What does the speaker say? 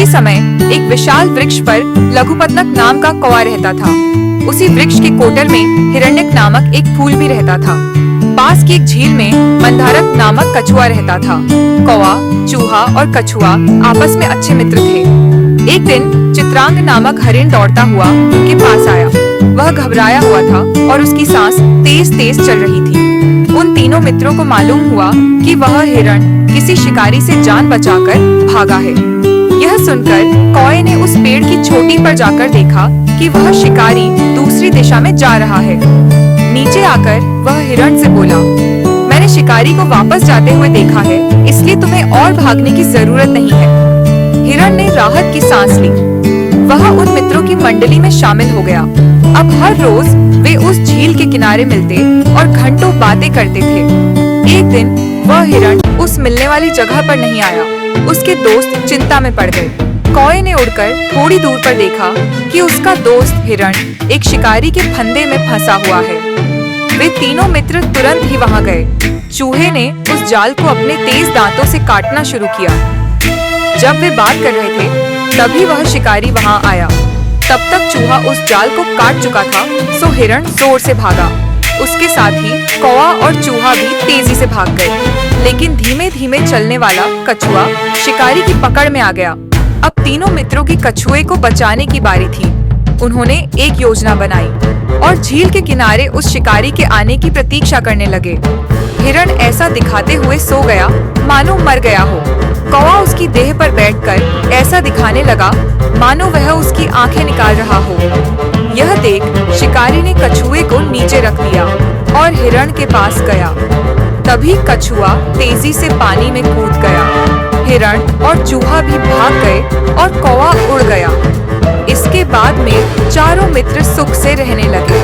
उसी समय एक विशाल वृक्ष पर लघुपतनक नाम का कौवा रहता था। उसी वृक्ष के कोटर में हिरण्यक नामक एक फूल भी रहता था। पास की एक झील में मंदारक नामक कछुआ रहता था। कौवा, चूहा और कछुआ आपस में अच्छे मित्र थे। एक दिन चित्रांग नामक हरिण दौड़ता हुआ उनके पास आया। वह घबराया हुआ था और उसकी सांस तेज तेज चल रही थी। उन तीनों मित्रों को मालूम हुआ कि वह हिरण किसी शिकारी से जान बचाकर भागा है। यह सुनकर कौवे ने उस पेड़ की चोटी पर जाकर देखा कि वह शिकारी दूसरी दिशा में जा रहा है। नीचे आकर वह हिरण से बोला, मैंने शिकारी को वापस जाते हुए देखा है, इसलिए तुम्हें और भागने की जरूरत नहीं है। हिरण ने राहत की सांस ली। वह उन मित्रों की मंडली में शामिल हो गया। अब हर रोज वे उस झील के किनारे मिलते और घंटों बातें करते थे। एक दिन वह हिरण उस मिलने वाली जगह पर नहीं आया। उसके दोस्त चिंता में पड़ गए। कौवे ने उड़कर थोड़ी दूर पर देखा कि उसका दोस्त हिरण एक शिकारी के फंदे में फंसा हुआ है। वे तीनों मित्र तुरंत ही वहां गए। चूहे ने उस जाल को अपने तेज दांतों से काटना शुरू किया। जब वे बात कर रहे थे तभी वह शिकारी वहां आया। तब तक चूहा उस जाल को काट चुका था, सो हिरण जोर से भागा। उसके साथ ही कौवा और चूहा भी तेजी से भाग गए। लेकिन धीमे धीमे चलने वाला कछुआ शिकारी की पकड़ में आ गया। अब तीनों मित्रों की कछुए को बचाने की बारी थी। उन्होंने एक योजना बनाई और झील के किनारे उस शिकारी के आने की प्रतीक्षा करने लगे। हिरण ऐसा दिखाते हुए सो गया मानो मर गया हो। कौवा उसकी देह पर बैठकर ऐसा दिखाने लगा मानो वह उसकी आंखें निकाल रहा हो। यह देख शिकारी ने कछुए को नीचे रख दिया और हिरण के पास गया। तभी कछुआ तेजी से पानी में कूद गया। हिरण और चूहा भी भाग गए और कौवा उड़ गया। इसके बाद में चारों मित्र सुख से रहने लगे।